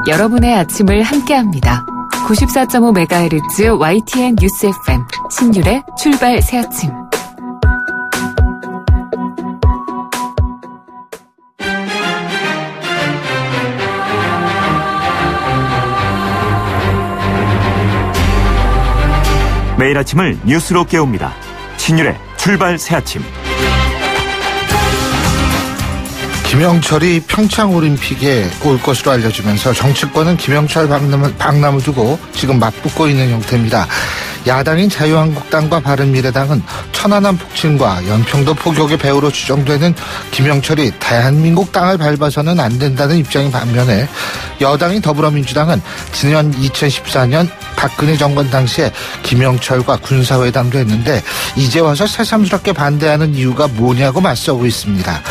여러분의 아침을 함께합니다. 94.5MHz YTN 뉴스 FM 신율의 출발 새아침. 매일 아침을 뉴스로 깨웁니다. 신율의 출발 새아침. 김영철이 평창올림픽에 올 것으로 알려지면서 정치권은 김영철 박람을 두고 지금 맞붙고 있는 형태입니다. 야당인 자유한국당과 바른미래당은 천안함 폭침과 연평도 포격의 배후로 추정되는 김영철이 대한민국 땅을 밟아서는 안 된다는 입장인 반면에 여당인 더불어민주당은 지난 2014년 박근혜 정권 당시에 김영철과 군사회담도 했는데 이제 와서 새삼스럽게 반대하는 이유가 뭐냐고 맞서고 있습니다.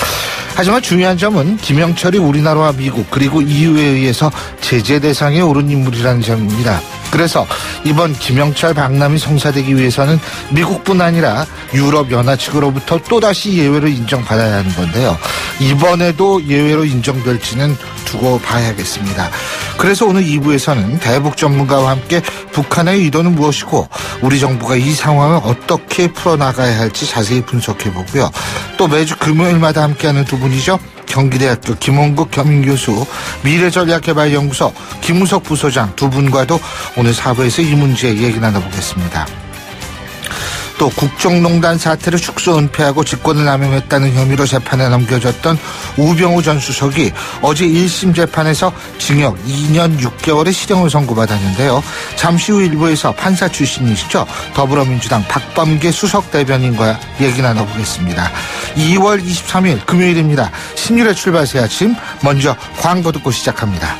하지만 중요한 점은 김영철이 우리나라와 미국 그리고 EU에 의해서 제재 대상에 오른 인물이라는 점입니다. 그래서 이번 김영철 박람이 성사되기 위해서는 미국뿐 아니라 유럽연합 측으로부터 또다시 예외로 인정받아야 하는 건데요. 이번에도 예외로 인정될지는 두고 봐야겠습니다. 그래서 오늘 2부에서는 대북 전문가와 함께 북한의 의도는 무엇이고 우리 정부가 이 상황을 어떻게 풀어나가야 할지 자세히 분석해보고요. 또 매주 금요일마다 함께하는 두 분이죠. 경기대학교 김원국 겸임교수, 미래전략개발연구소 김우석 부소장 두 분과도 오늘 4부에서 이 문제 얘기 나눠보겠습니다. 또 국정농단 사태를 축소 은폐하고 직권을 남용했다는 혐의로 재판에 넘겨졌던 우병우 전 수석이 어제 1심 재판에서 징역 2년 6개월의 실형을 선고받았는데요. 잠시 후 1부에서 판사 출신이시죠. 더불어민주당 박범계 수석 대변인과 얘기 나눠보겠습니다. 2월 23일 금요일입니다. 신율의 출발 새 아침, 먼저 광고 듣고 시작합니다.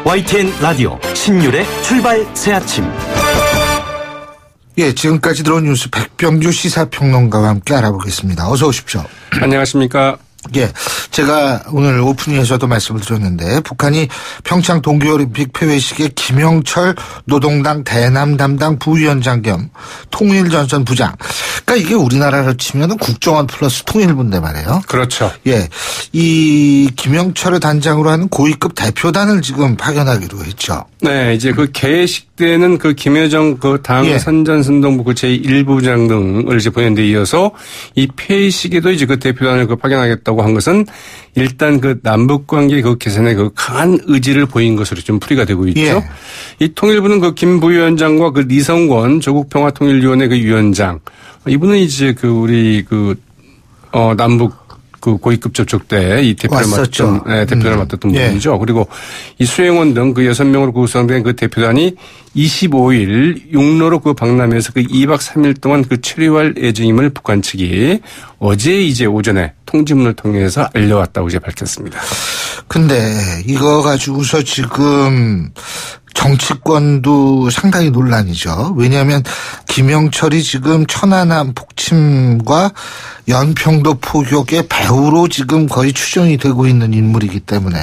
YTN 라디오 신율의 출발 새아침. 예, 지금까지 들어온 뉴스 백병규 시사평론가와 함께 알아보겠습니다. 어서 오십시오. 안녕하십니까. 예, 제가 오늘 오프닝에서도 말씀을 드렸는데 북한이 평창 동계올림픽 폐회식에 김영철 노동당 대남 담당 부위원장 겸 통일전선 부장, 그러니까 이게 우리나라로 치면은 국정원 플러스 통일부인데 말이에요. 그렇죠. 예, 이 김영철을 단장으로 하는 고위급 대표단을 지금 파견하기로 했죠. 네, 이제 그 개회식 때는 그 김여정 그 당 선전선동부 그 제1부장 등을 이제 보낸 데 이어서 이 폐회식에도 이제 그 대표단을 그 파견하겠다고 한 것은 일단 그 남북 관계 그 개선에 그 강한 의지를 보인 것으로 좀 풀이가 되고 있죠. 예. 이 통일부는 그 김 부위원장과 그 리성권 조국평화통일위원회 그 위원장, 이분은 이제 그 우리 그 남북 그 고위급 접촉 때 이 대표를 맡았던, 대표를 맡았던 분이죠. 그리고 이 수행원 등 그 6명으로 구성된 그 대표단이 25일 육로로 그 박람회에서 그 2박 3일 동안 그 체류할 예정임을 북한 측이 어제 이제 오전에 통지문을 통해서 알려왔다고 이제 밝혔습니다. 근데 이거 가지고서 지금 정치권도 상당히 논란이죠. 왜냐하면 김영철이 지금 천안함 폭침과 연평도 포격의 배후로 지금 거의 추정이 되고 있는 인물이기 때문에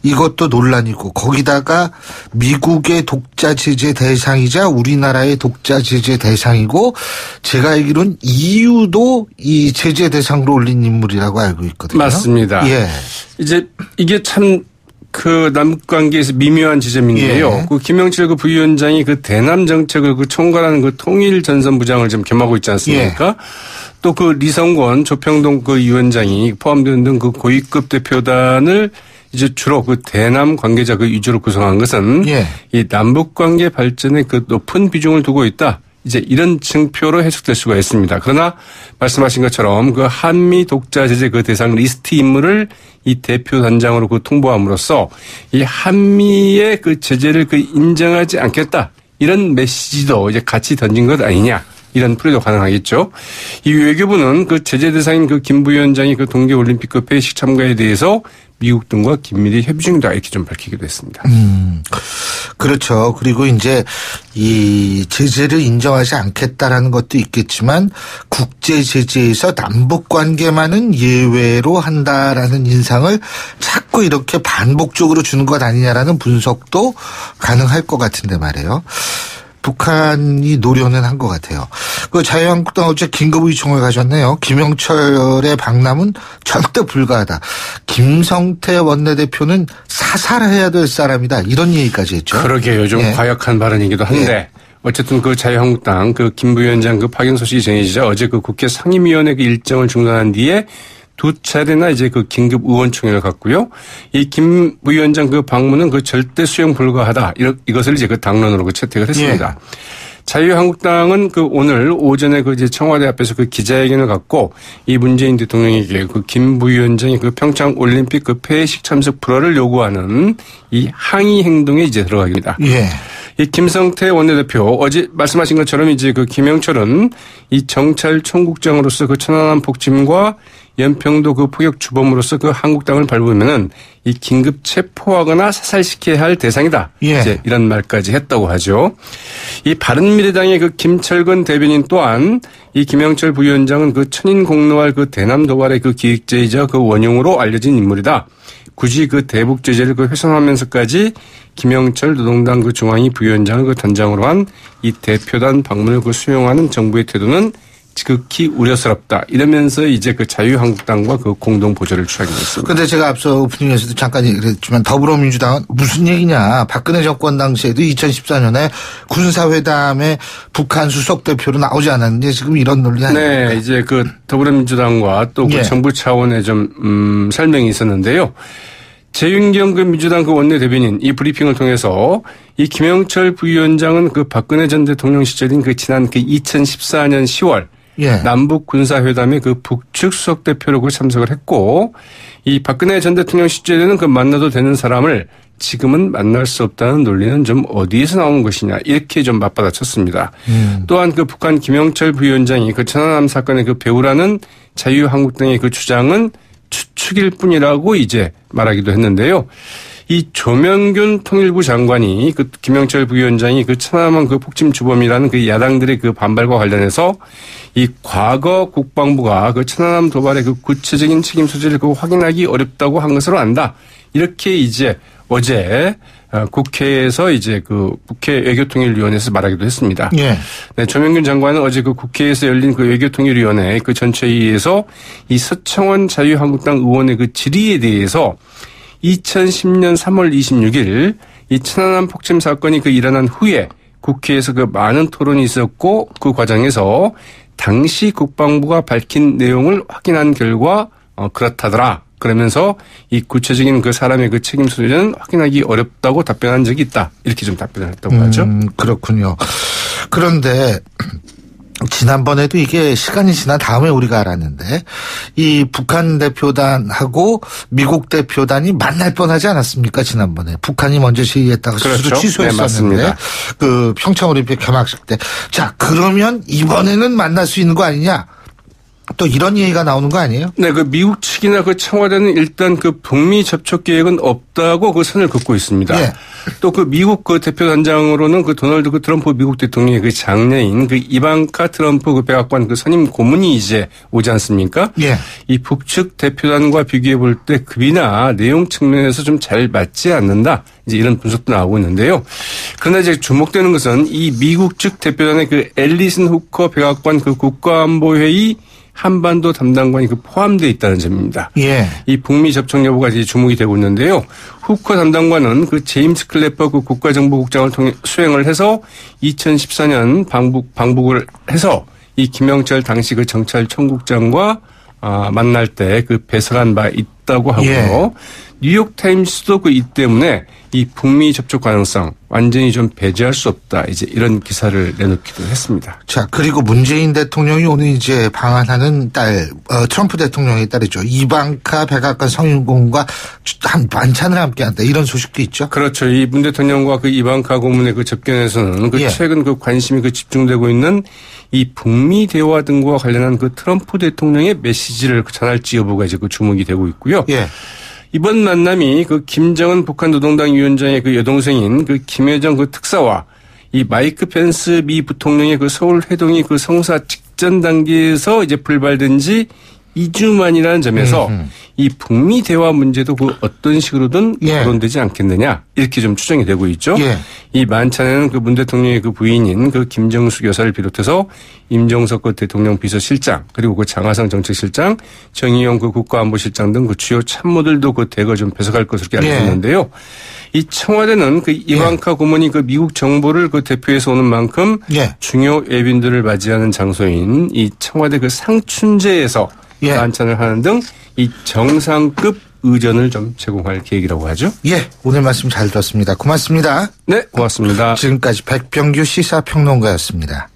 이것도 논란이고, 거기다가 미국의 독자 제재 대상이자 우리나라의 독자 제재 대상이고, 제가 알기로는 EU도 이 제재 대상으로 올린 인물이라고 알고 있거든요. 맞습니다. 예. 이제 이게 참 그 남북 관계에서 미묘한 지점인데요. 예. 그 김영철 그 부위원장이 그 대남 정책을 그 총괄하는 그 통일 전선부장을 지금 겸하고 있지 않습니까? 예. 또 그 리성권 조평동 그 위원장이 포함되는 등 그 고위급 대표단을 이제 주로 그 대남 관계자 그 위주로 구성한 것은 이 남북 관계 발전에 그 높은 비중을 두고 있다. 이제 이런 징표로 해석될 수가 있습니다. 그러나 말씀하신 것처럼 그 한미 독자 제재 그 대상 리스트 인물을 이 대표 단장으로 그 통보함으로써 이 한미의 그 제재를 그 인정하지 않겠다, 이런 메시지도 이제 같이 던진 것 아니냐, 이런 풀이도 가능하겠죠. 이 외교부는 그 제재 대상인 그 김 부위원장이 그 동계올림픽 그 폐회식 참가에 대해서 미국 등과 긴밀히 협의 중이다, 이렇게 좀 밝히기도 했습니다. 그렇죠. 그리고 이제 이 제재를 인정하지 않겠다라는 것도 있겠지만 국제 제재에서 남북 관계만은 예외로 한다라는 인상을 자꾸 이렇게 반복적으로 주는 것 아니냐라는 분석도 가능할 것 같은데 말이에요. 북한이 노려는 한 것 같아요. 그 자유한국당 어제 긴급의총을 가졌네요. 김영철의 방남은 절대 불가하다. 김성태 원내대표는 사살해야 될 사람이다. 이런 얘기까지 했죠. 그러게요. 좀 예. 과격한 발언이기도 한데 예. 어쨌든 그 자유한국당 그 김 부위원장 그 파견 소식이 전해지자 어제 그 국회 상임위원회 그 일정을 중단한 뒤에 두 차례나 이제 그 긴급 의원총회를 갖고요. 이 김 부위원장 그 방문은 그 절대 수용 불가하다. 이것을 이제 그 당론으로 그 채택을 했습니다. 예. 자유한국당은 그 오늘 오전에 그 이제 청와대 앞에서 그 기자회견을 갖고 이 문재인 대통령에게 그 김 부위원장이 그 평창 올림픽 그 폐회식 참석 불허를 요구하는 이 항의 행동에 이제 들어가겠습니다. 예. 이 김성태 원내대표 어제 말씀하신 것처럼 이제 그 김영철은 이 정찰총국장으로서 그 천안함 폭침과 연평도 그 포격 주범으로서 그 한국당을 밟으면은 이 긴급 체포하거나 사살시켜야 할 대상이다. 예. 이제 이런 말까지 했다고 하죠. 이 바른미래당의 그 김철근 대변인 또한 이 김영철 부위원장은 그 천인 공노할 그 대남 도발의 그 기획자이자 그 원흉으로 알려진 인물이다. 굳이 그 대북 제재를 그 훼손하면서까지 김영철 노동당 그 중앙위 부위원장을 그 단장으로 한 이 대표단 방문을 그 수용하는 정부의 태도는 지극히 우려스럽다. 이러면서 이제 그 자유한국당과 그 공동 보조를 취하게 됐습니다. 그런데 제가 앞서 오프닝에서도 잠깐 얘기했지만 더불어민주당은 무슨 얘기냐. 박근혜 정권 당시에도 2014년에 군사회담에 북한 수석 대표로 나오지 않았는데 지금 이런 논리 아닙니까? 네. 이제 그 더불어민주당과 또 그 예. 정부 차원의 좀 설명이 있었는데요. 재윤경 그 민주당 그 원내대변인 이 브리핑을 통해서 이 김영철 부위원장은 그 박근혜 전 대통령 시절인 그 지난 그 2014년 10월 예. 남북 군사회담에 그 북측 수석 대표로 그 참석을 했고 이 박근혜 전 대통령 시절에는 그 만나도 되는 사람을 지금은 만날 수 없다는 논리는 좀 어디에서 나오는 것이냐 이렇게 좀 맞받아쳤습니다. 또한 그 북한 김영철 부위원장이 그 천안함 사건의 그 배우라는 자유한국당의 그 주장은 추측일 뿐이라고 이제 말하기도 했는데요. 이 조명균 통일부 장관이 그 김영철 부위원장이 그 천안함 그 폭침 주범이라는 그 야당들의 그 반발과 관련해서 이 과거 국방부가 그 천안함 도발의 그 구체적인 책임 소재를 그 확인하기 어렵다고 한 것으로 안다. 이렇게 이제 어제 국회에서 이제 그 국회 외교통일위원회에서 말하기도 했습니다. 예. 네, 조명균 장관은 어제 그 국회에서 열린 그 외교통일위원회 그 전체회의에서 이 서청원 자유한국당 의원의 그 질의에 대해서 2010년 3월 26일 이 천안함 폭침 사건이 그 일어난 후에 국회에서 그 많은 토론이 있었고 그 과정에서 당시 국방부가 밝힌 내용을 확인한 결과 그렇다더라. 그러면서 이 구체적인 그 사람의 그 책임 소재는 확인하기 어렵다고 답변한 적이 있다. 이렇게 좀 답변을 했다고 하죠. 그렇군요. 그런데 지난번에도 이게 시간이 지난 다음에 우리가 알았는데 이 북한 대표단하고 미국 대표단이 만날 뻔하지 않았습니까? 지난번에 북한이 먼저 시위했다가 그렇죠. 스스로 취소했었는데 네, 그 평창올림픽 개막식 때 자 그러면 이번에는 만날 수 있는 거 아니냐? 또 이런 얘기가 나오는 거 아니에요? 네, 그 미국 측이나 그 청와대는 일단 그 북미 접촉 계획은 없다고 그 선을 긋고 있습니다. 예. 또 그 미국 그 대표 단장으로는 그 도널드 그 트럼프 미국 대통령의 그 장녀인 그 이방카 트럼프 그 백악관 그 선임 고문이 이제 오지 않습니까? 예. 이 북측 대표단과 비교해 볼 때 급이나 내용 측면에서 좀 잘 맞지 않는다. 이제 이런 분석도 나오고 있는데요. 그러나 이제 주목되는 것은 이 미국 측 대표단의 그 앨리슨 후커 백악관 그 국가안보회의 한반도 담당관이 그 포함되어 있다는 점입니다. 예. 이 북미 접촉 여부가 이제 주목이 되고 있는데요. 후커 담당관은 그 제임스 클래퍼 그 국가정보국장을 통해 수행을 해서 2014년 방북을 해서 이 김영철 당시 그 정찰총국장과 만날 때 그 배설한 바 있다고 하고요. 예. 뉴욕타임스도 그 이 때문에 이 북미 접촉 가능성 완전히 좀 배제할 수 없다. 이제 이런 기사를 내놓기도 했습니다. 자, 그리고 문재인 대통령이 오늘 이제 방한하는 딸, 트럼프 대통령의 딸이죠. 이방카 백악관 성인공과 한 만찬을 함께 한다. 이런 소식도 있죠. 그렇죠. 이 문 대통령과 그 이방카 고문의 그 접견에서는 그 예. 최근 그 관심이 그 집중되고 있는 이 북미 대화 등과 관련한 그 트럼프 대통령의 메시지를 전할지 여부가 이제 그 주목이 되고 있고요. 예. 이번 만남이 그 김정은 북한 노동당 위원장의 그 여동생인 그 김여정 그 특사와 이 마이크 펜스 미 부통령의 그 서울 회동이 그 성사 직전 단계에서 이제 불발된 지 2주만이라는 점에서 이 북미 대화 문제도 그 어떤 식으로든 거론되지 않겠느냐 이렇게 좀 추정이 되고 있죠. 이 만찬에는 그 문 대통령의 그 부인인 그 김정숙 여사를 비롯해서 임종석 그 대통령 비서실장 그리고 그 장하성 정책실장, 정의용 그 국가안보실장 등 그 주요 참모들도 그 대거 좀 배석할 것으로 이렇게 알려졌는데요. 이 청와대는 그 이방카 고문이 그 미국 정보를 그 대표해서 오는 만큼 중요 외빈들을 맞이하는 장소인 이 청와대 그 상춘제에서 만찬을 하는 등 이 정상급 의전을 좀 제공할 계획이라고 하죠. 오늘 말씀 잘 들었습니다. 고맙습니다. 네, 고맙습니다. 지금까지 백병규 시사평론가였습니다.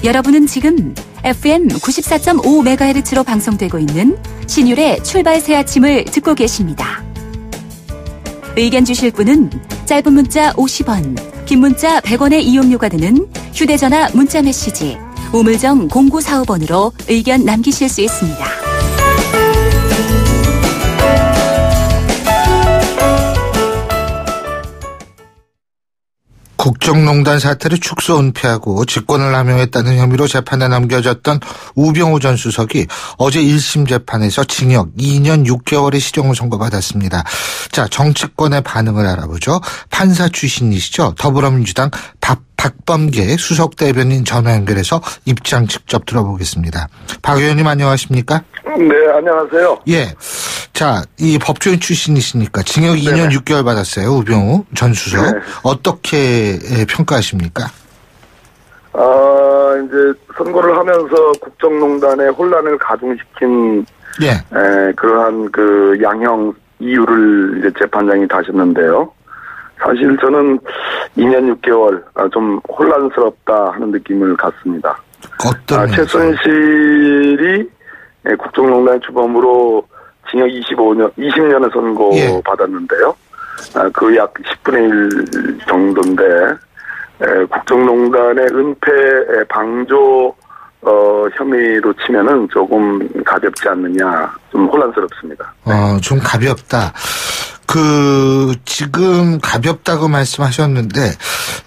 여러분은 지금 FM 94.5MHz로 방송되고 있는 신율의 출발 새 아침을 듣고 계십니다. 의견 주실 분은 짧은 문자 50원, 긴 문자 100원의 이용료가 드는 휴대전화 문자메시지 우물정 0945번으로 의견 남기실 수 있습니다. 국정농단 사태를 축소 은폐하고 직권을 남용했다는 혐의로 재판에 넘겨졌던 우병우 전 수석이 어제 1심 재판에서 징역 2년 6개월의 실형을 선고받았습니다. 자, 정치권의 반응을 알아보죠. 판사 출신이시죠. 더불어민주당 박범계 수석 대변인 전화 연결해서 입장 직접 들어보겠습니다. 박 의원님 안녕하십니까? 네, 안녕하세요. 자, 이 법조인 출신이시니까 징역 2년 6개월 받았어요. 우병우 전 수석. 어떻게 평가하십니까? 이제 선고를 하면서 국정농단의 혼란을 가중시킨 그러한 그 양형 이유를 이제 재판장이 다셨는데요. 사실 저는 2년 6개월 좀 혼란스럽다 하는 느낌을 갖습니다. 어떤 최순실이 국정농단 주범으로 징역 20년을 선고받았는데요. 그 약 10분의 1 정도인데, 국정농단의 은폐 방조, 혐의로 치면은 조금 가볍지 않느냐, 좀 혼란스럽습니다. 좀 가볍다. 지금 가볍다고 말씀하셨는데,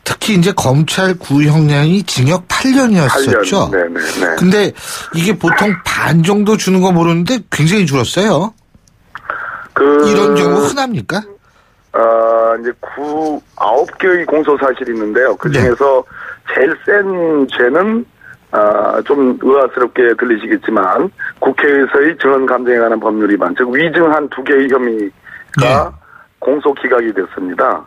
특히 이제 검찰 구형량이 징역 8년이었었죠? 8년, 네네네. 근데 이게 보통 반 정도 주는 거 모르는데 굉장히 줄었어요? 이런 경우 흔합니까? 이제 9개의 공소사실이 있는데요. 그 중에서 제일 센 죄는, 좀 의아스럽게 들리시겠지만, 국회에서의 증언 감정에 관한 법률 위반, 즉, 위증한 2개의 혐의가 공소 기각이 됐습니다.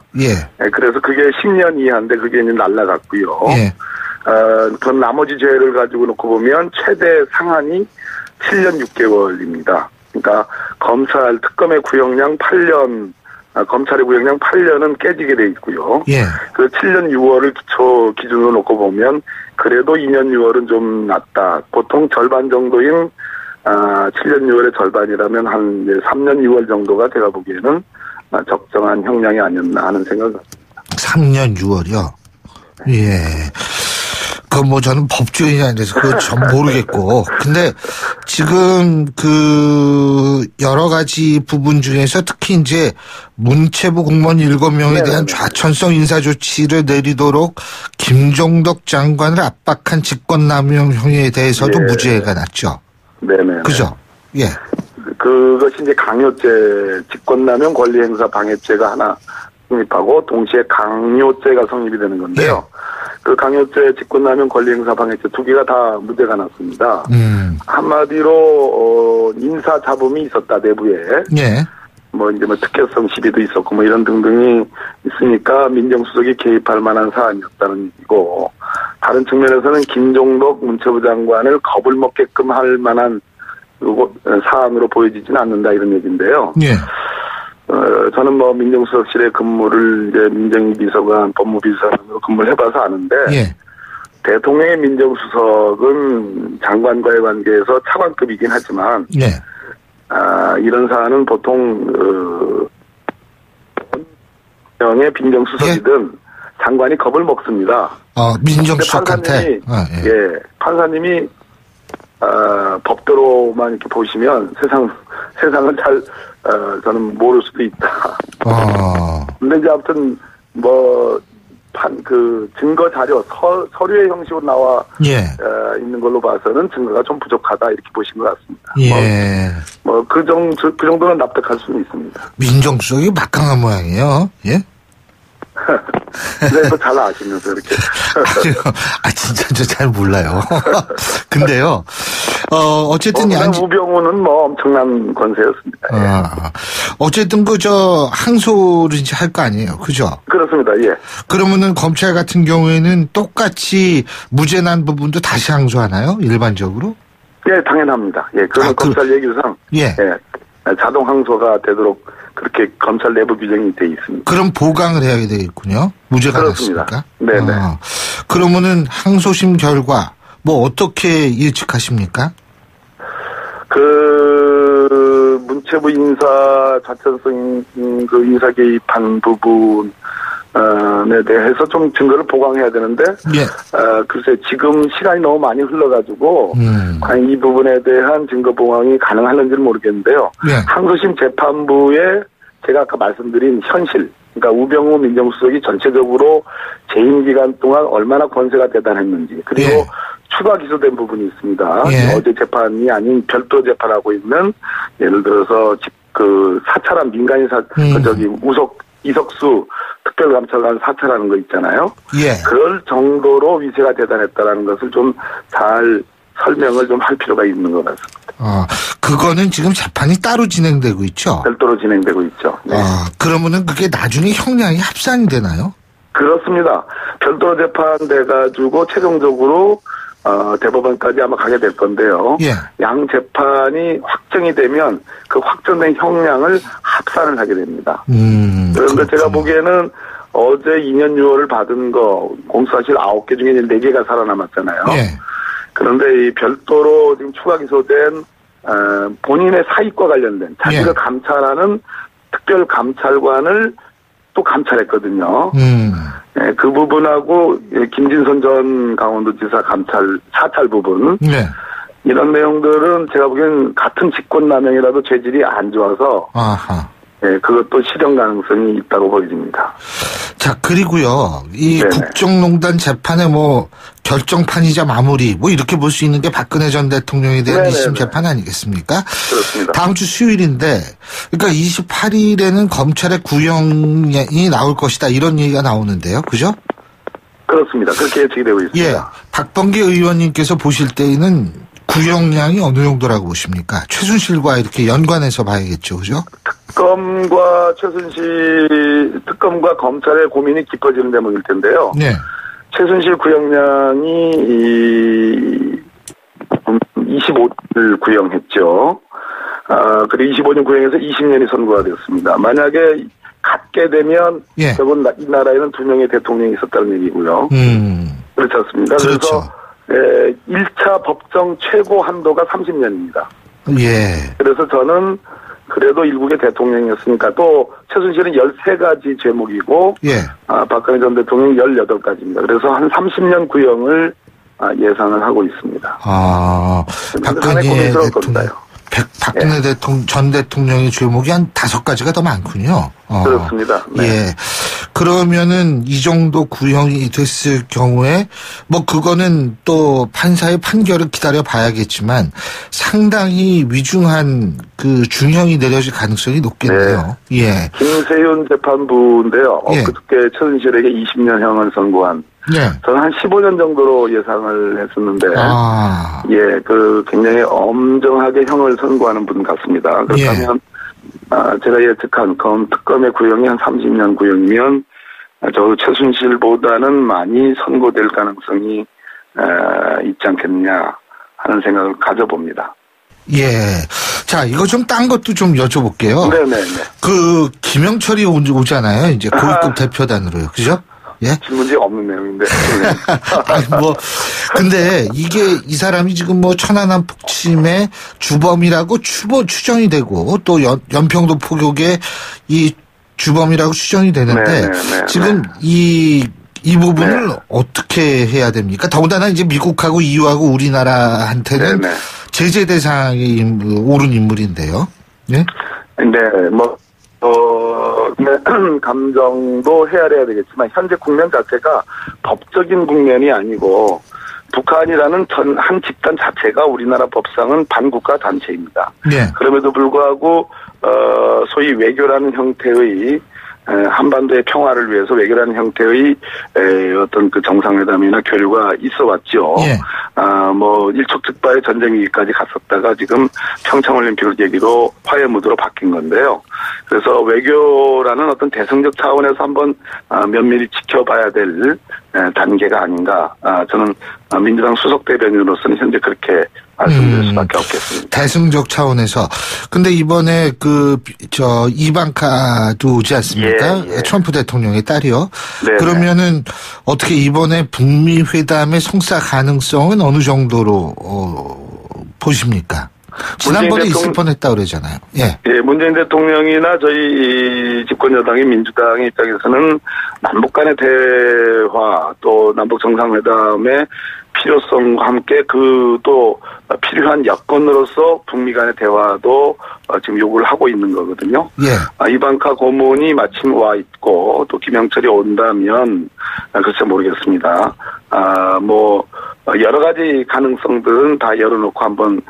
그래서 그게 10년 이하인데 그게 이제 날라갔고요. 그 나머지 죄를 가지고 놓고 보면 최대 상한이 7년 6개월입니다. 그러니까 검찰 특검의 구형량 8년, 검찰의 구형량 8년은 깨지게 돼 있고요. 그 7년 6월을 기준으로 놓고 보면 그래도 2년 6월은 좀 낮다. 보통 절반 정도인 7년 6월의 절반이라면 한 이제 3년 6월 정도가 제가 보기에는 적정한 형량이 아니었나 하는 생각을 합니다. 3년 6월이요? 그건 뭐 저는 법조인이 아니라서 그거 전 모르겠고. 근데 지금 여러 가지 부분 중에서 특히 이제 문체부 공무원 7명에 대한 좌천성 인사조치를 내리도록 김종덕 장관을 압박한 직권남용 혐의에 대해서도 무죄가 났죠. 그죠? 그것이 이제 강요죄, 직권남용 권리행사 방해죄가 하나 성립하고 동시에 강요죄가 성립이 되는 건데요. 그 강요죄, 직권남용 권리행사 방해죄 2개가 다 무죄가 났습니다. 한마디로 인사잡음이 있었다 내부에. 뭐 특혜성 시비도 있었고 뭐 이런 등등이 있으니까 민정수석이 개입할 만한 사안이었다는 얘기고, 다른 측면에서는 김종덕 문체부 장관을 겁을 먹게끔 할 만한 사안으로 보여지지는 않는다 이런 얘기인데요. 저는 뭐 민정수석실의 근무를 이제 민정비서관, 법무비서관으로 근무를 해봐서 아는데, 대통령의 민정수석은 장관과의 관계에서 차관급이긴 하지만, 이런 사안은 보통 의 민정수석이든 장관이 겁을 먹습니다. 민정수석한테. 판사님이 법대로만 이렇게 보시면 세상을 잘 저는 모를 수도 있다. 근데 이제 아무튼 그 증거 자료, 서류의 형식으로 나와 있는 걸로 봐서는 증거가 좀 부족하다 이렇게 보신 것 같습니다. 예. 그 정도는 납득할 수는 있습니다. 민정수석이 막강한 모양이에요. 예? 네, 잘 아시면서 이렇게. 진짜 저 잘 몰라요. 근데요, 어쨌든 우병우는 엄청난 권세였습니다. 어쨌든 항소를 이제 할 거 아니에요. 그죠? 그렇습니다. 예. 그러면은 검찰 같은 경우에는 똑같이 무죄 난 부분도 다시 항소하나요? 일반적으로? 예, 당연합니다. 예, 그건 검찰 얘기상. 예. 자동 항소가 되도록 그렇게 검찰 내부 규정이 돼 있습니다. 그럼 보강을 해야 되겠군요. 무죄가 났으니까. 네네. 그러면은 항소심 결과 어떻게 예측하십니까? 문체부 인사 자천성 인사 개입한 부분에 대해서 좀 증거를 보강해야 되는데, 글쎄 지금 시간이 너무 많이 흘러가지고 과연 이 부분에 대한 증거 보강이 가능할는지는 모르겠는데요. 항소심 재판부에 제가 아까 말씀드린 현실, 그러니까 우병우 민정수석이 전체적으로 재임 기간 동안 얼마나 권세가 대단했는지, 그리고 추가 기소된 부분이 있습니다. 어제 재판이 아닌 별도 재판하고 있는, 예를 들어서 사찰한 민간인 이석수 특별감찰관 사찰하는 거 있잖아요. 그럴 정도로 위세가 대단했다라는 것을 좀 잘 설명을 좀 할 필요가 있는 것 같습니다. 그거는 지금 재판이 따로 진행되고 있죠? 별도로 진행되고 있죠. 네. 그러면은 그게 나중에 형량이 합산이 되나요? 그렇습니다. 별도로 재판돼가지고 최종적으로 대법원까지 아마 가게 될 건데요. 양 재판이 확정이 되면 그 확정된 형량을 합산을 하게 됩니다. 그런데 제가 보기에는 어제 2년 6월을 받은 거 공소사실 9개 중에 4개가 살아남았잖아요. 그런데 이 별도로 지금 추가 기소된 본인의 사익과 관련된 자기를 감찰하는 특별 감찰관을 또 감찰했거든요. 그 부분하고 김진선 전 강원도지사 사찰 부분 이런 내용들은 제가 보기엔 같은 직권남용이라도 죄질이 안 좋아서 그것도 실형 가능성이 있다고 보여집니다. 자, 그리고요, 이 국정농단 재판의 결정판이자 마무리, 이렇게 볼 수 있는 게 박근혜 전 대통령에 대한 2심 재판 아니겠습니까? 그렇습니다. 다음 주 수요일인데, 그러니까 28일에는 검찰의 구형이 나올 것이다, 이런 얘기가 나오는데요. 그죠? 그렇습니다. 그렇게 예측이 되고 있습니다. 박범계 의원님께서 보실 때에는 구형량이 어느 정도라고 보십니까? 최순실과 이렇게 연관해서 봐야겠죠, 그죠? 특검과 검찰의 고민이 깊어지는 대목일 텐데요. 최순실 구형량이 25년을 구형했죠. 그리고 25년 구형해서 20년이 선고가 되었습니다. 만약에 갖게 되면 결국 이 나라에는 2명의 대통령이 있었다는 얘기고요. 그렇지 않습니까? 그렇죠. 그래서 1차 법정 최고 한도가 30년입니다. 그래서 저는 그래도 일국의 대통령이었으니까 또 최순실은 13가지 죄목이고 박근혜 전 대통령이 18가지입니다. 그래서 한 30년 구형을 예상을 하고 있습니다. 박근혜 전 대통령의 죄목이 한 5가지가 더 많군요. 그렇습니다. 그러면은 이 정도 구형이 됐을 경우에 그거는 또 판사의 판결을 기다려 봐야겠지만 상당히 위중한 중형이 내려질 가능성이 높겠네요. 김세윤 재판부인데요. 그때 최순실에게 20년형을 선고한 저는 한 15년 정도로 예상을 했었는데, 굉장히 엄정하게 형을 선고하는 분 같습니다. 그렇다면, 제가 예측한 특검의 구형이 한 30년 구형이면, 최순실보다는 많이 선고될 가능성이, 있지 않겠느냐 하는 생각을 가져봅니다. 자, 이거 좀 딴 것도 좀 여쭤볼게요. 김영철이 오잖아요. 이제 고위급 대표단으로요. 그죠? 질문지 없는 내용인데. 근데 이 사람이 지금 천안함 폭침의 주범이라고 추정이 되고 또 연평도 포격의 이 주범이라고 추정이 되는데 지금 이 부분을 어떻게 해야 됩니까? 더군다나 이제 미국하고 EU하고 우리나라한테는 제재 대상에 오른 인물인데요. 감정도 헤아려야 되겠지만 현재 국면 자체가 법적인 국면이 아니고 북한이라는 한 집단 자체가 우리나라 법상은 반국가 단체입니다. 네. 그럼에도 불구하고 소위 외교라는 형태의 한반도의 평화를 위해서 외교라는 형태의 어떤 그 정상회담이나 교류가 있어왔죠. 예. 뭐 일촉즉발의 전쟁 위기까지 갔었다가 지금 평창올림픽을 계기로 화해 무드로 바뀐 건데요. 그래서 외교라는 어떤 대승적 차원에서 한번 면밀히 지켜봐야 될 단계가 아닌가. 저는 민주당 수석 대변인으로서는 현재 그렇게 말씀드릴 수밖에 없겠습니다. 대승적 차원에서. 근데 이번에 이방카도 오지 않습니까? 예. 트럼프 대통령의 딸이요. 네네. 그러면은 어떻게 이번에 북미 회담의 성사 가능성은 어느 정도로 보십니까? 지난번에 있을 뻔했다 그러잖아요. 예. 예, 문재인 대통령이나 저희 집권 여당인 민주당의 입장에서는 남북 간의 대화 또 남북 정상회담의 필요성과 함께 또 필요한 여건으로서 북미 간의 대화도 지금 요구를 하고 있는 거거든요. 예. 이방카 고문이 마침 와 있고 또 김영철이 온다면 글쎄 모르겠습니다. 여러 가지 가능성들은 다 열어놓고 한번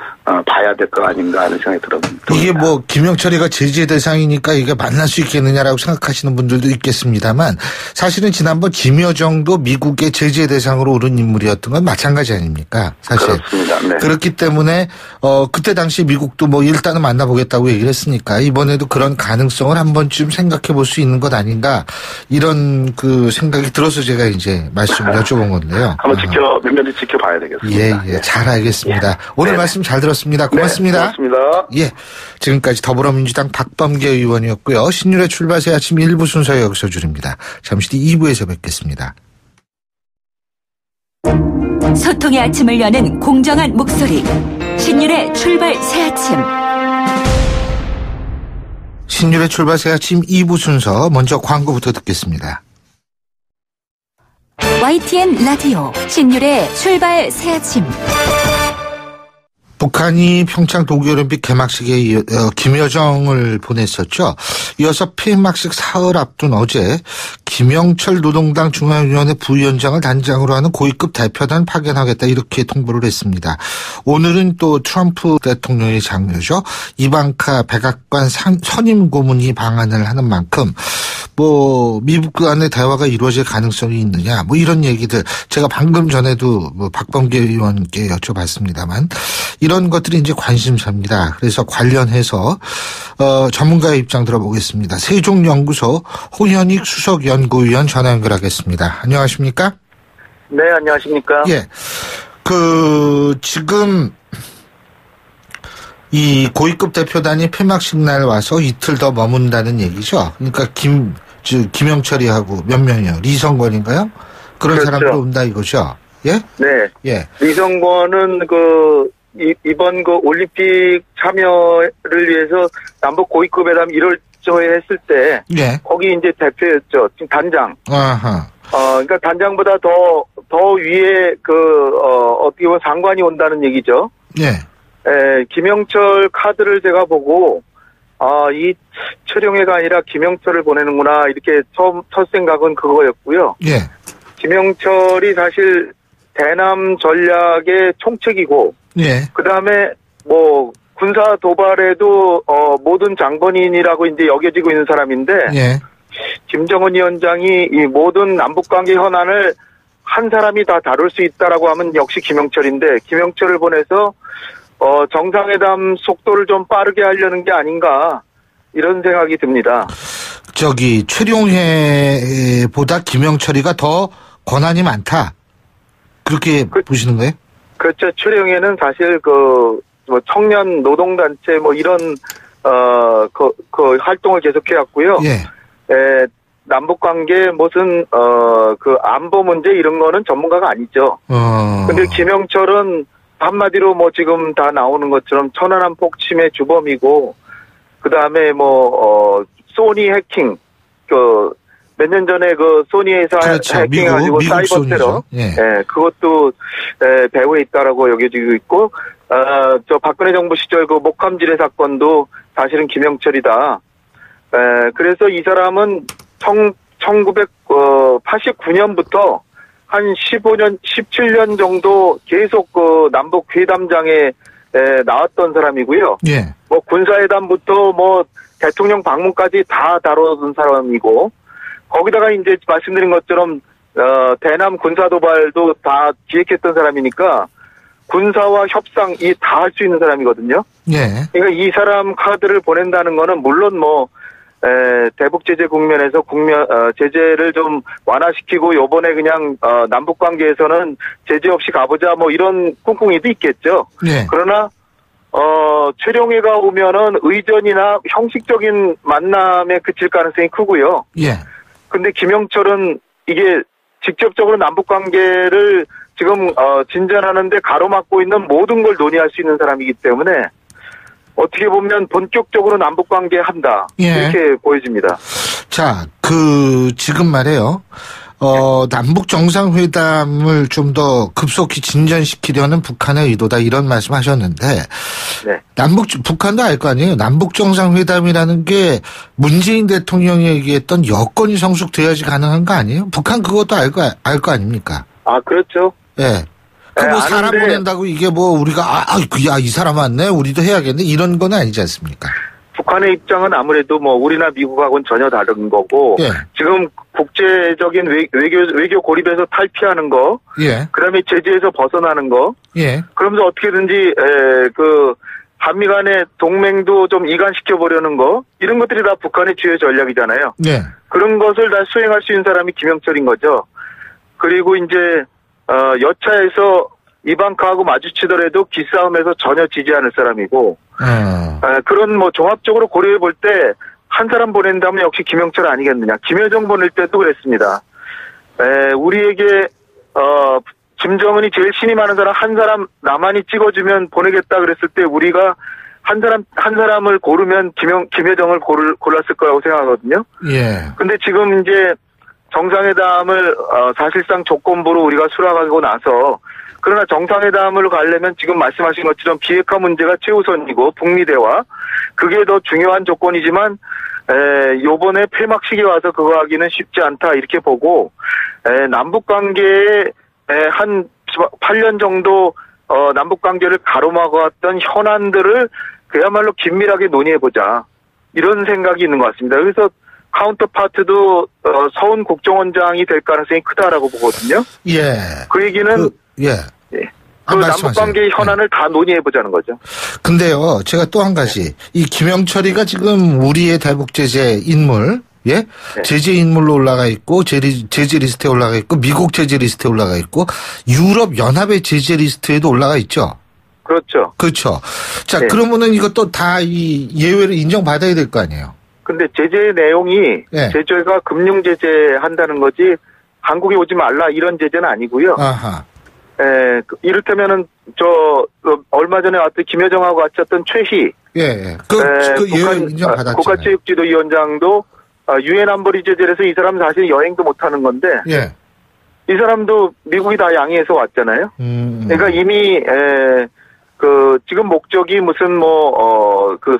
봐야 될 거 아닌가 하는 생각이 들었습니다. 이게 김영철이가 제재 대상이니까 이게 만날 수 있겠느냐라고 생각하시는 분들도 있겠습니다만 사실은 지난번 김여정도 미국의 제재 대상으로 오른 인물이었던 건 마찬가지 아닙니까? 사실. 그렇습니다. 네. 그렇기 때문에 그때 당시 미국도 일단은 만나보겠다고 얘기를 했으니까 이번에도 그런 가능성을 한 번쯤 생각해 볼 수 있는 것 아닌가 이런 그 생각이 들어서 제가 이제 말씀을 여쭤본 건데요. 한번 면밀히 지켜봐야 되겠습니다. 예, 잘 알겠습니다. 예. 오늘 네네. 말씀 잘 들었습니다. 고맙습니다. 네, 고맙습니다. 예, 지금까지 더불어민주당 박범계 의원이었고요. 신율의 출발새 아침 1부 순서 여기서 줄입니다. 잠시 뒤 2부에서 뵙겠습니다. 소통의 아침을 여는 공정한 목소리 신율의 출발 새 아침. 신율의 출발 새 아침 2부 순서 먼저 광고부터 듣겠습니다. YTN 라디오 신율의 출발 새 아침. 북한이 평창 동계올림픽 개막식에 김여정을 보냈었죠. 이어서 폐막식 사흘 앞둔 어제 김영철 노동당 중앙위원회 부위원장을 단장으로 하는 고위급 대표단 파견하겠다 이렇게 통보를 했습니다. 오늘은 또 트럼프 대통령의 장녀죠. 이방카 백악관 선임 고문이 방한을 하는 만큼 미국 간의 대화가 이루어질 가능성이 있느냐 이런 얘기들 제가 방금 전에도 박범계 의원께 여쭤봤습니다만 이런 것들이 이제 관심사입니다. 그래서 관련해서 전문가의 입장 들어보겠습니다. 세종연구소 홍현익 수석연구위원 전화 연결하겠습니다. 안녕하십니까? 네, 안녕하십니까? 예. 지금 이 고위급 대표단이 폐막식 날 와서 이틀 더 머문다는 얘기죠. 그러니까 김영철이하고 몇 명이요? 리성권인가요? 그런 그렇죠. 사람들 온다 이거죠. 예? 네. 예. 리성권은 이번 올림픽 참여를 위해서 남북 고위급 회담 1월 초에 했을 때 예. 거기 이제 대표였죠. 지금 단장. 아하. 그러니까 단장보다 더 위에 어떻게 보면 상관이 온다는 얘기죠. 예. 김영철 카드를 제가 보고 이 최룡해가 아니라 김영철을 보내는구나 이렇게 첫 생각은 그거였고요. 예. 김영철이 사실 대남 전략의 총책이고, 예. 그 다음에 군사 도발에도 모든 장본인이라고 이제 여겨지고 있는 사람인데, 예. 김정은 위원장이 이 모든 남북 관계 현안을 한 사람이 다 다룰 수 있다라고 하면 역시 김영철인데, 김영철을 보내서 정상회담 속도를 좀 빠르게 하려는 게 아닌가 이런 생각이 듭니다. 최룡해보다 김영철이가 더 권한이 많다. 그렇게 보시는 거예요? 그렇죠. 최룡해는 사실 청년 노동단체 이런 활동을 계속해왔고요. 예. 남북관계 무슨 안보 문제 이런 거는 전문가가 아니죠. 근데 김영철은 한마디로 지금 다 나오는 것처럼 천안함 폭침의 주범이고, 그 다음에 소니 해킹, 몇 년 전에 소니 회사 그렇죠. 해킹해가지고 사이버 테러, 예. 그것도 배후에 있다라고 여겨지고 있고, 박근혜 정부 시절 목함지뢰 사건도 사실은 김영철이다. 그래서 이 사람은 1989년부터 한 15년, 17년 정도 계속 그 남북 회담장에 나왔던 사람이고요. 예. 뭐 군사회담부터 뭐 대통령 방문까지 다 다뤄둔 사람이고, 거기다가 이제 말씀드린 것처럼 대남 군사 도발도 다 기획했던 사람이니까 군사와 협상 이 다 할 수 있는 사람이거든요. 예. 그러니까 이 사람 카드를 보낸다는 거는 물론 뭐 대북 제재 국면에서 제재를 좀 완화시키고 요번에 그냥 남북 관계에서는 제재 없이 가보자 뭐 이런 꿍꿍이도 있겠죠. 예. 그러나 최룡해가 오면은 의전이나 형식적인 만남에 그칠 가능성이 크고요. 예. 근데 김영철은 이게 직접적으로 남북 관계를 지금 진전하는데 가로막고 있는 모든 걸 논의할 수 있는 사람이기 때문에 어떻게 보면 본격적으로 남북 관계 한다. 예. 이렇게 보여집니다. 자, 지금 말이에요. 남북 정상회담을 좀 더 급속히 진전시키려는 북한의 의도다 이런 말씀하셨는데, 네. 북한도 알 거 아니에요. 남북 정상회담이라는 게 문재인 대통령이 얘기했던 여건이 성숙돼야지 가능한 거 아니에요? 북한 그것도 알 거 아닙니까? 아, 그렇죠. 예. 뭐 사람 보낸다고 이게 뭐 우리가 이 사람 왔네 우리도 해야겠네 이런 건 아니지 않습니까? 북한의 입장은 아무래도 뭐 우리나 미국하고는 전혀 다른 거고, 예. 지금 국제적인 외교 고립에서 탈피하는 거, 예. 그다음에 제재에서 벗어나는 거, 예. 그러면서 어떻게든지 한미 간의 동맹도 좀 이간시켜 보려는 거, 이런 것들이 다 북한의 주요 전략이잖아요. 예. 그런 것을 다 수행할 수 있는 사람이 김영철인 거죠. 그리고 이제 여차에서 이방카하고 마주치더라도 기싸움에서 전혀 지지 않을 사람이고, 그런 뭐 종합적으로 고려해 볼 때 한 사람 보낸다면 역시 김영철 아니겠느냐. 김여정 보낼 때도 그랬습니다. 우리에게 김정은이 제일 신임하는 사람 한 사람 나만이 찍어주면 보내겠다 그랬을 때 우리가 한 사람을 고르면 김여정을 골랐을 거라고 생각하거든요. 예. 근데 지금 이제 정상회담을 사실상 조건부로 우리가 수락하고 나서, 그러나 정상회담을 가려면 지금 말씀하신 것처럼 비핵화 문제가 최우선이고 북미 대화 그게 더 중요한 조건이지만 요번에 폐막식에 와서 그거 하기는 쉽지 않다 이렇게 보고, 남북 관계에 한 8년 정도 남북 관계를 가로막았던 현안들을 그야말로 긴밀하게 논의해보자 이런 생각이 있는 것 같습니다. 그래서 카운터파트도 서훈 국정원장이 될 가능성이 크다라고 보거든요. 예. 그 얘기는 남북 관계의 현안을 다 논의해보자는 거죠. 근데요, 제가 또 한 가지, 이 김영철이가 지금 우리의 대북 제재 인물, 예? 네. 제재 인물로 올라가 있고, 제재 리스트에 올라가 있고, 미국 제재 리스트에 올라가 있고, 유럽 연합의 제재 리스트에도 올라가 있죠. 그렇죠. 그렇죠. 자, 네. 그러면은 이것도 다 이 예외를 인정받아야 될 거 아니에요? 근데 제재 내용이, 제재가 금융 제재 한다는 거지, 한국에 오지 말라 이런 제재는 아니고요. 아하. 이를테면은 얼마 전에 왔던 김여정하고 같이 왔던 최희, 북한 인정받았잖아요. 국가체육지도위원장도 유엔 안보리 제재에서 이 사람 사실 여행도 못 하는 건데, 이 사람도 미국이 다 양해해서 왔잖아요. 그러니까 이미 지금 목적이 무슨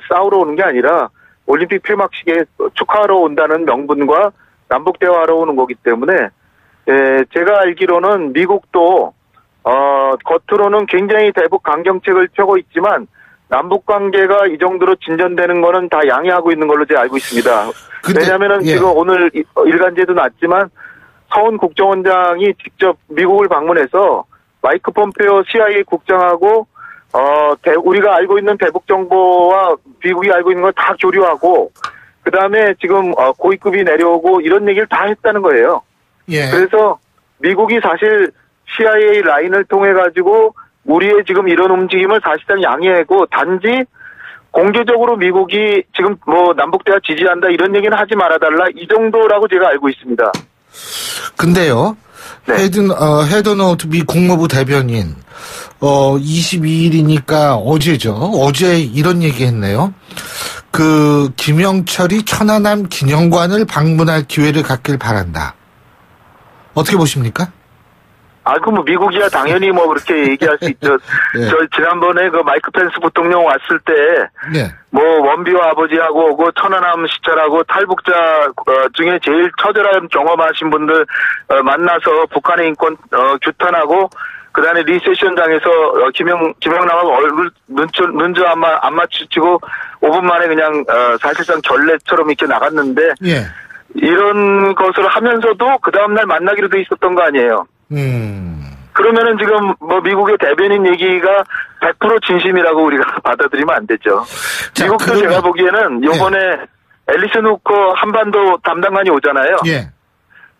싸우러 오는 게 아니라 올림픽 폐막식에 축하하러 온다는 명분과 남북 대화하러 오는 거기 때문에, 제가 알기로는 미국도 겉으로는 굉장히 대북 강경책을 펴고 있지만 남북 관계가 이 정도로 진전되는 거는 다 양해하고 있는 걸로 제가 알고 있습니다. 왜냐하면은 지금 오늘 일간지에도 났지만 서훈 국정원장이 직접 미국을 방문해서 마이크 폼페오 CIA 국장하고 우리가 알고 있는 대북 정보와 미국이 알고 있는 걸 다 교류하고, 그 다음에 지금 고위급이 내려오고 이런 얘기를 다 했다는 거예요. 그래서 미국이 사실 CIA 라인을 통해 가지고 우리의 지금 이런 움직임을 사실상 양해하고, 단지 공개적으로 미국이 지금 남북 대화 지지한다 이런 얘기는 하지 말아달라 이 정도라고 제가 알고 있습니다. 근데요, 헤드노트 미 국무부 대변인 22일이니까 어제죠. 어제 이런 얘기했네요. 김영철이 천안함 기념관을 방문할 기회를 갖길 바란다. 어떻게 보십니까? 뭐 미국이야 당연히 뭐 그렇게 얘기할 수 있죠. 네. 저 지난번에 그 마이크 펜스 부통령 왔을 때, 네. 뭐 원비와 아버지하고 오고 천안함 시찰하고 탈북자 중에 제일 처절한 경험하신 분들 만나서 북한의 인권 규탄하고 그다음에 리세션장에서 김영남하고 얼굴 눈저 안 마주치고 5분 만에 그냥 사실상 결례처럼 이렇게 나갔는데. 예. 이런 것을 하면서도 그 다음날 만나기로 돼 있었던 거 아니에요. 그러면은 지금 뭐 미국의 대변인 얘기가 100% 진심이라고 우리가 받아들이면 안 되죠. 자, 미국도 그러면, 제가 보기에는 요번에 앨리슨 후커 한반도 담당관이 오잖아요. 예.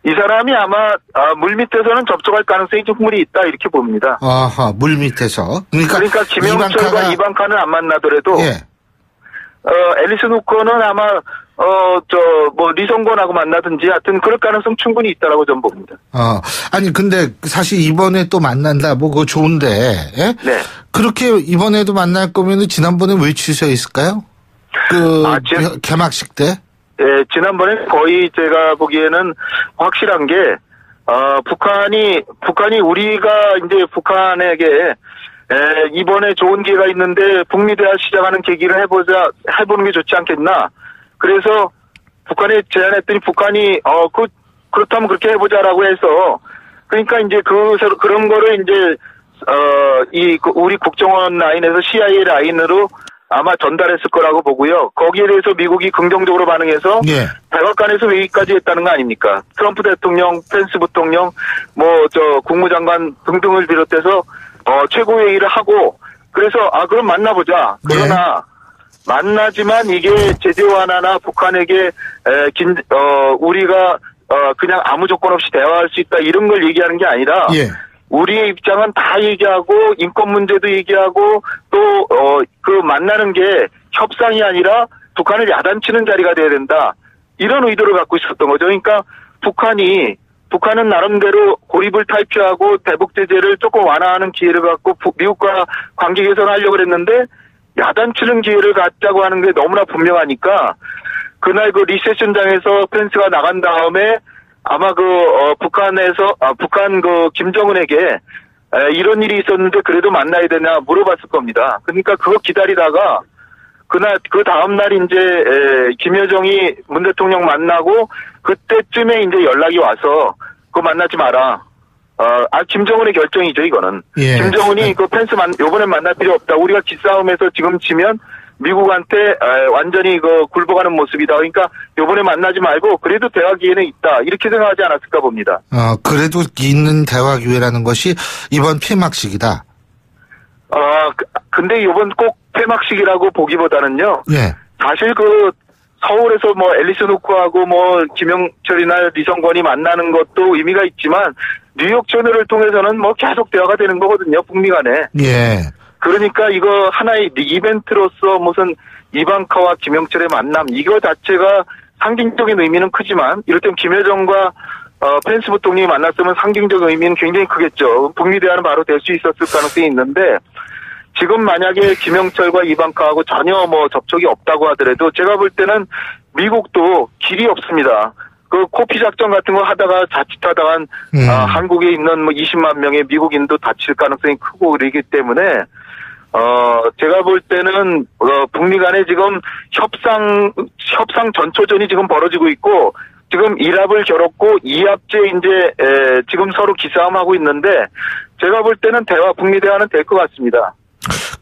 이 사람이 아마 물 밑에서는 접촉할 가능성이 충분히 있다 이렇게 봅니다. 아하, 물 밑에서. 그러니까 김영철과 이방카는 안 만나더라도 예. 앨리슨 후커는 아마 리성권하고 만나든지 하여튼 그럴 가능성 충분히 있다라고 저는 봅니다. 아니, 근데 사실 이번에 또 만난다, 뭐, 그거 좋은데, 예? 네. 그렇게 이번에도 만날 거면은 지난번에 왜 취소했을까요? 개막식 때? 예, 지난번에 거의 제가 보기에는 확실한 게, 북한이 우리가 이제 북한에게 이번에 좋은 기회가 있는데 북미 대화 시작하는 계기를 해보는 게 좋지 않겠나. 그래서 북한에 제안했더니 북한이 그렇다면 그렇게 해보자라고 해서 그러니까 이제 그런 거를 이제 우리 국정원 라인에서 CIA 라인으로 아마 전달했을 거라고 보고요. 거기에 대해서 미국이 긍정적으로 반응해서 예. 백악관에서 회의까지 했다는 거 아닙니까? 트럼프 대통령, 펜스 부통령, 국무장관 등등을 비롯해서 최고회의를 하고 그래서 그럼 만나보자. 그러나 만나지만 이게 제재 완화나 북한에게 우리가 그냥 아무 조건 없이 대화할 수 있다 이런 걸 얘기하는 게 아니라 예. 우리의 입장은 다 얘기하고 인권 문제도 얘기하고 또 그 만나는 게 협상이 아니라 북한을 야단치는 자리가 돼야 된다 이런 의도를 갖고 있었던 거죠. 그러니까 북한은 나름대로 고립을 탈피하고 대북 제재를 조금 완화하는 기회를 갖고 미국과 관계 개선하려고 했는데 야단치는 기회를 갖자고 하는 게 너무나 분명하니까 그날 그 리세션장에서 펜스가 나간 다음에 아마 북한 김정은에게 이런 일이 있었는데 그래도 만나야 되냐 물어봤을 겁니다. 그러니까 그거 기다리다가 그 다음날 이제 김여정이 문 대통령 만나고 그때쯤에 이제 연락이 와서 그거 만나지 마라. 김정은의 결정이죠, 이거는. 예. 김정은이 요번엔 만날 필요 없다. 우리가 기싸움에서 지금 치면 미국한테 완전히 굴복하는 모습이다. 그러니까 요번에 만나지 말고 그래도 대화 기회는 있다. 이렇게 생각하지 않았을까 봅니다. 그래도 있는 대화 기회라는 것이 이번 폐막식이다. 근데 이번 꼭 폐막식이라고 보기보다는요. 예. 사실 서울에서 앨리슨 후커하고 김영철이나 리성권이 만나는 것도 의미가 있지만 뉴욕 채널을 통해서는 계속 대화가 되는 거거든요. 북미 간에. 예. 그러니까 이거 하나의 이벤트로서 무슨 이방카와 김영철의 만남 이거 자체가 상징적인 의미는 크지만 이를테면 김여정과 펜스 부통령이 만났으면 상징적 의미는 굉장히 크겠죠. 북미 대화는 바로 될 수 있었을 가능성이 있는데 지금 만약에 김영철과 이방카하고 전혀 접촉이 없다고 하더라도 제가 볼 때는 미국도 길이 없습니다. 코피 작전 같은 거 하다가 자칫하다간 한국에 있는 20만 명의 미국인도 다칠 가능성이 크고 그러기 때문에 제가 볼 때는 북미 간에 지금 협상 전초전이 지금 벌어지고 있고 지금 1합을 겨뤘고 2합제 이제 지금 서로 기싸움하고 있는데 제가 볼 때는 북미 대화는 될 것 같습니다.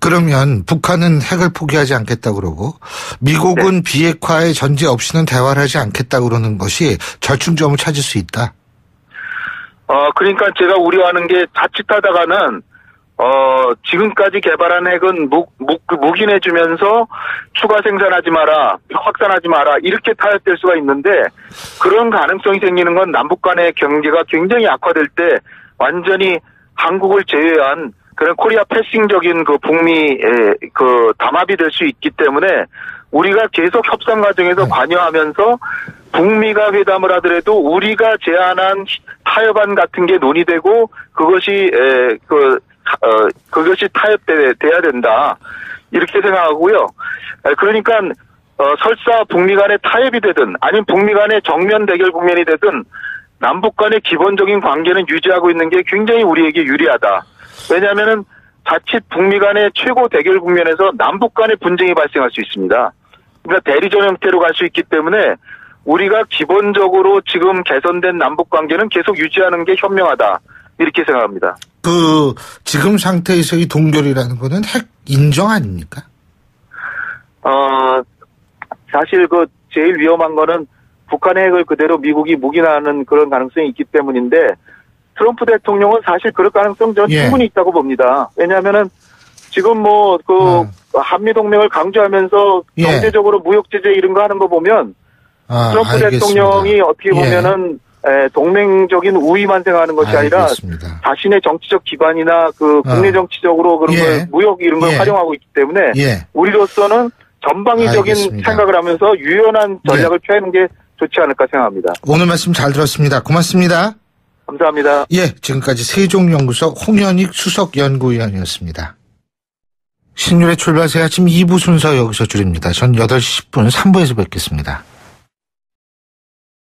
그러면 북한은 핵을 포기하지 않겠다 그러고 미국은 네. 비핵화의 전제 없이는 대화를 하지 않겠다 그러는 것이 절충점을 찾을 수 있다. 그러니까 제가 우려하는 게 자칫하다가는 지금까지 개발한 핵은 묵인해주면서 추가 생산하지 마라, 확산하지 마라 이렇게 타협될 수가 있는데 그런 가능성이 생기는 건 남북 간의 경계가 굉장히 악화될 때 완전히 한국을 제외한 그런 코리아 패싱적인 북미의 담합이 될 수 있기 때문에 우리가 계속 협상 과정에서 관여하면서 북미가 회담을 하더라도 우리가 제안한 타협안 같은 게 논의되고 그것이 타협돼야 된다. 이렇게 생각하고요. 그러니까, 설사 북미 간의 타협이 되든, 아니면 북미 간의 정면 대결 국면이 되든, 남북 간의 기본적인 관계는 유지하고 있는 게 굉장히 우리에게 유리하다. 왜냐하면은 자칫 북미 간의 최고 대결 국면에서 남북 간의 분쟁이 발생할 수 있습니다. 그러니까 대리전 형태로 갈 수 있기 때문에 우리가 기본적으로 지금 개선된 남북 관계는 계속 유지하는 게 현명하다. 이렇게 생각합니다. 지금 상태에서의 동결이라는 거는 핵 인정 아닙니까? 사실 제일 위험한 거는 북한의 핵을 그대로 미국이 묵인하는 그런 가능성이 있기 때문인데 트럼프 대통령은 사실 그럴 가능성 저는 충분히 있다고 봅니다. 왜냐하면은 지금 한미동맹을 강조하면서 경제적으로 무역 제재 이런 거 하는 거 보면 트럼프 알겠습니다. 대통령이 어떻게 보면은 동맹적인 우위만 생각하는 것이 알겠습니다. 아니라 자신의 정치적 기반이나 국내 정치적으로 그런 걸 무역 이런 걸 활용하고 있기 때문에 우리로서는 전방위적인 알겠습니다. 생각을 하면서 유연한 전략을 펴는 게 좋지 않을까 생각합니다. 오늘 말씀 잘 들었습니다. 고맙습니다. 감사합니다. 지금까지 세종연구소 홍현익 수석연구위원이었습니다. 신율의 출발 새 아침 2부 순서 여기서 줄입니다. 전 8시 10분 3부에서 뵙겠습니다.